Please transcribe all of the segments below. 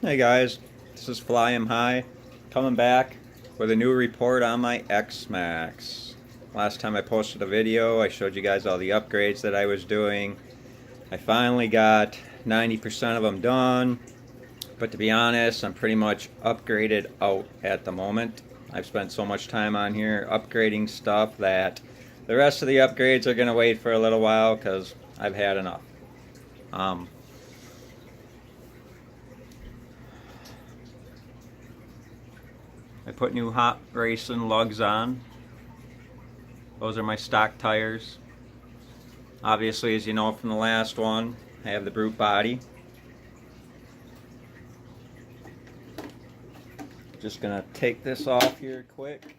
Hey guys, this is Fly'em High, coming back with a new report on my Xmaxx. Last time I posted a video, I showed you guys all the upgrades that I was doing. I finally got 90% of them done, but to be honest, I'm pretty much upgraded out at the moment. I've spent so much time on here upgrading stuff that the rest of the upgrades are going to wait for a little while because I've had enough. I put new hot racing lugs on. Those are my stock tires. Obviously, as you know from the last one, I have the brute body. Just gonna take this off here quick.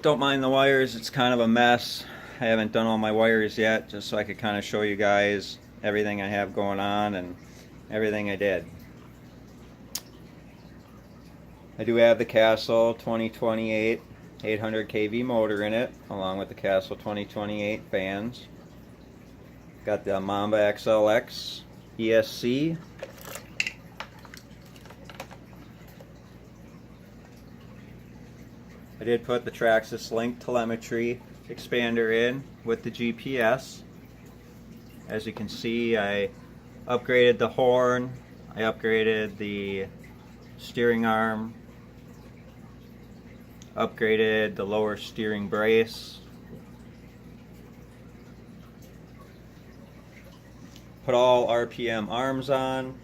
Don't mind the wires, it's kind of a mess. I haven't done all my wires yet, just so I could kind of show you guys everything I have going on and everything I did. I do have the Castle 2028 800 kV motor in it, along with the Castle 2028 fans. Got the Mamba XLX ESC. I did put the Traxxas Link telemetry expander in with the GPS. As you can see, I upgraded the horn, I upgraded the steering arm, upgraded the lower steering brace, put all RPM arms on,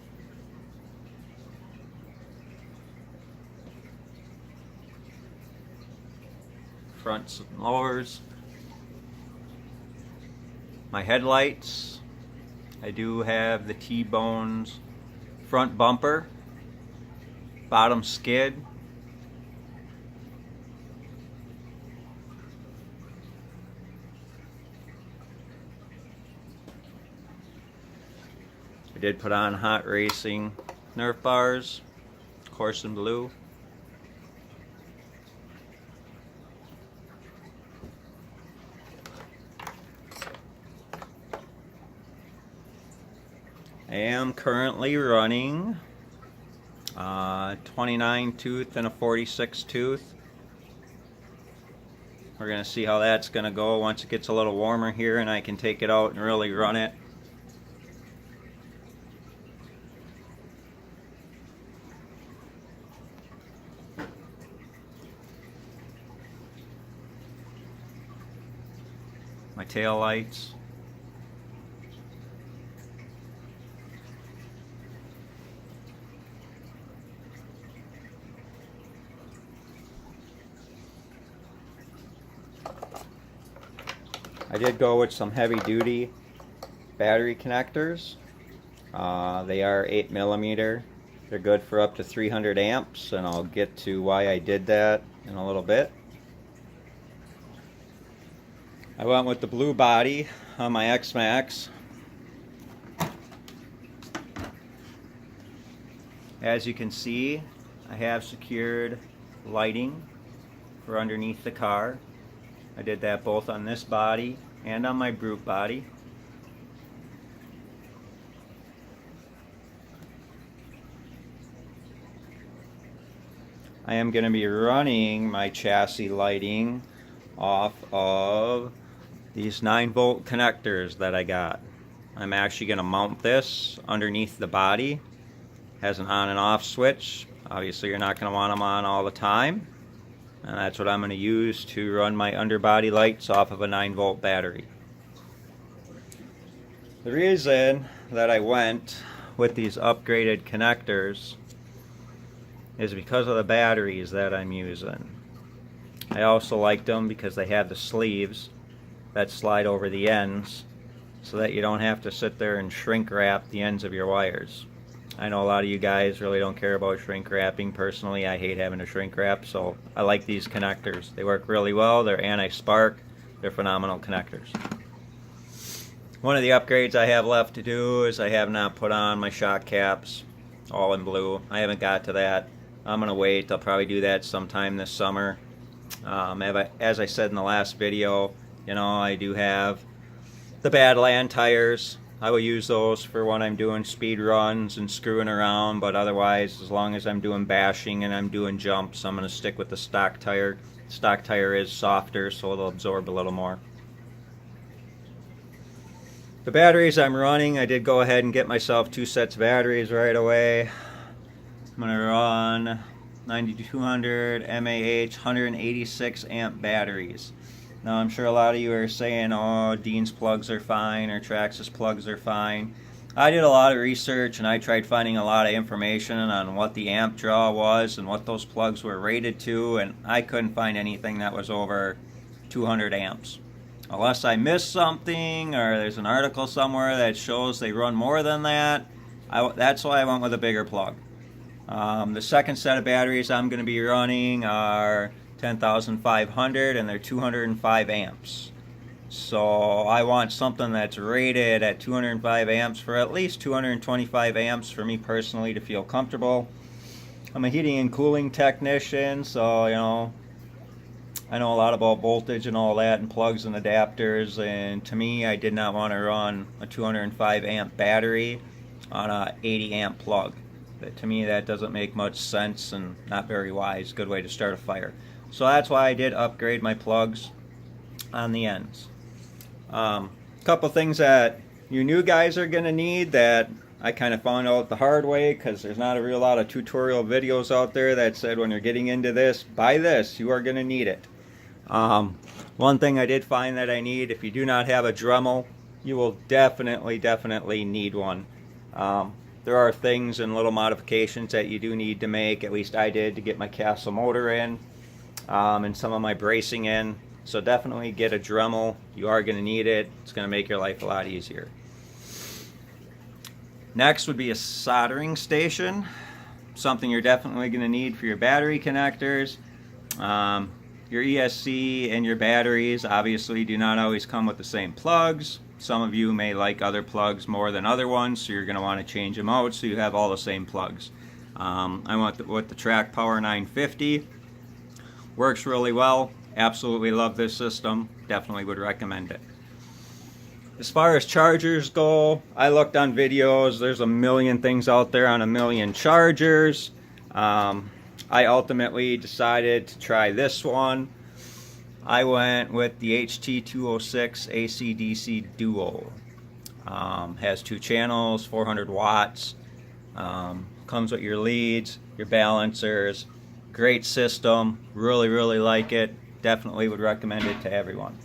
fronts and lowers, my headlights. I do have the T-Bones front bumper, bottom skid, I did put on hot racing Nerf bars, of course in blue. I am currently running 29 tooth and a 46 tooth. We're going to see how that's going to go once it gets a little warmer here and I can take it out and really run it. My tail lights. I did go with some heavy duty battery connectors. They are 8mm. They're good for up to 300 amps, and I'll get to why I did that in a little bit. I went with the blue body on my Xmaxx. As you can see, I have secured lighting for underneath the car. I did that both on this body and on my brute body. I am going to be running my chassis lighting off of these 9-volt connectors that I got. I'm actually going to mount this underneath the body. It has an on and off switch. Obviously you're not going to want them on all the time. And that's what I'm going to use to run my underbody lights off of a 9-volt battery. The reason that I went with these upgraded connectors is because of the batteries that I'm using. I also liked them because they have the sleeves that slide over the ends so that you don't have to sit there and shrink wrap the ends of your wires. I know a lot of you guys really don't care about shrink wrapping. Personally, I hate having to shrink wrap, so I like these connectors. They work really well. They're anti-spark. They're phenomenal connectors. One of the upgrades I have left to do is I have not put on my shock caps, all in blue. I haven't got to that. I'm going to wait. I'll probably do that sometime this summer. As I said in the last video, you know, I do have the Badland tires I will use those for when I'm doing speed runs and screwing around, but otherwise, as long as I'm doing bashing and I'm doing jumps, I'm going to stick with the stock tire. Stock tire is softer, so it'll absorb a little more. The batteries I'm running, I did go ahead and get myself 2 sets of batteries right away. I'm going to run 9200 mAh 186 amp batteries. Now I'm sure a lot of you are saying, oh, Dean's plugs are fine or Traxxas plugs are fine. I did a lot of research and I tried finding a lot of information on what the amp draw was and what those plugs were rated to, and I couldn't find anything that was over 200 amps. Unless I missed something or there's an article somewhere that shows they run more than that, that's why I went with a bigger plug. The second set of batteries I'm going to be running are 10,500 and they're 205 amps. So I want something that's rated at 205 amps for at least 225 amps for me personally to feel comfortable. I'm a heating and cooling technician, so you know, I know a lot about voltage and all that and plugs and adapters, and to me I did not want to run a 205 amp battery on a 80 amp plug. To me that doesn't make much sense and not very wise. Good way to start a fire. So that's why I did upgrade my plugs on the ends. Couple things that you new guys are going to need that I kind of found out the hard way, because there's not a real lot of tutorial videos out there that said when you're getting into this, buy this, you are going to need it. One thing I did find that I need, if you do not have a Dremel, you will definitely need one. There are things and little modifications that you do need to make, at least I did, to get my castle motor in and some of my bracing in. So definitely get a Dremel. You are going to need it. It's going to make your life a lot easier. Next would be a soldering station. Something you're definitely going to need for your battery connectors. Your ESC and your batteries obviously do not always come with the same plugs. Some of you may like other plugs more than other ones, so you're going to want to change them out so you have all the same plugs. I went with the Track Power 950. Works really well. Absolutely love this system. Definitely would recommend it. As far as chargers go, I looked on videos. There's a million things out there on a million chargers. I ultimately decided to try this one. I went with the HT206 AC/DC Duo. Has 2 channels, 400 watts. Comes with your leads, your balancers. Great system. Really like it. Definitely would recommend it to everyone.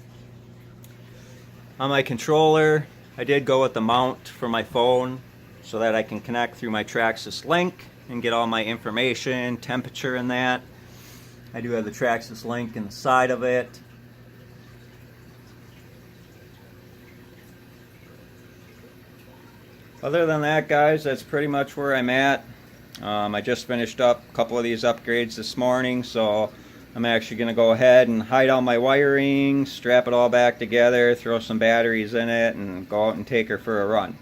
On my controller, I did go with the mount for my phone so that I can connect through my Traxxas link and get all my information, temperature and that. I do have the Traxxas link in the side of it. Other than that, guys, that's pretty much where I'm at. I just finished up a couple of these upgrades this morning, so I'm actually going to go ahead and hide all my wiring, strap it all back together, throw some batteries in it, and go out and take her for a run.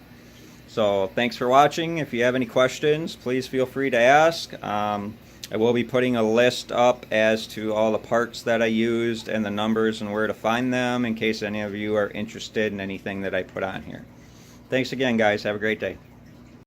So thanks for watching. If you have any questions, please feel free to ask. I will be putting a list up as to all the parts that I used and the numbers and where to find them in case any of you are interested in anything that I put on here. Thanks again, guys. Have a great day.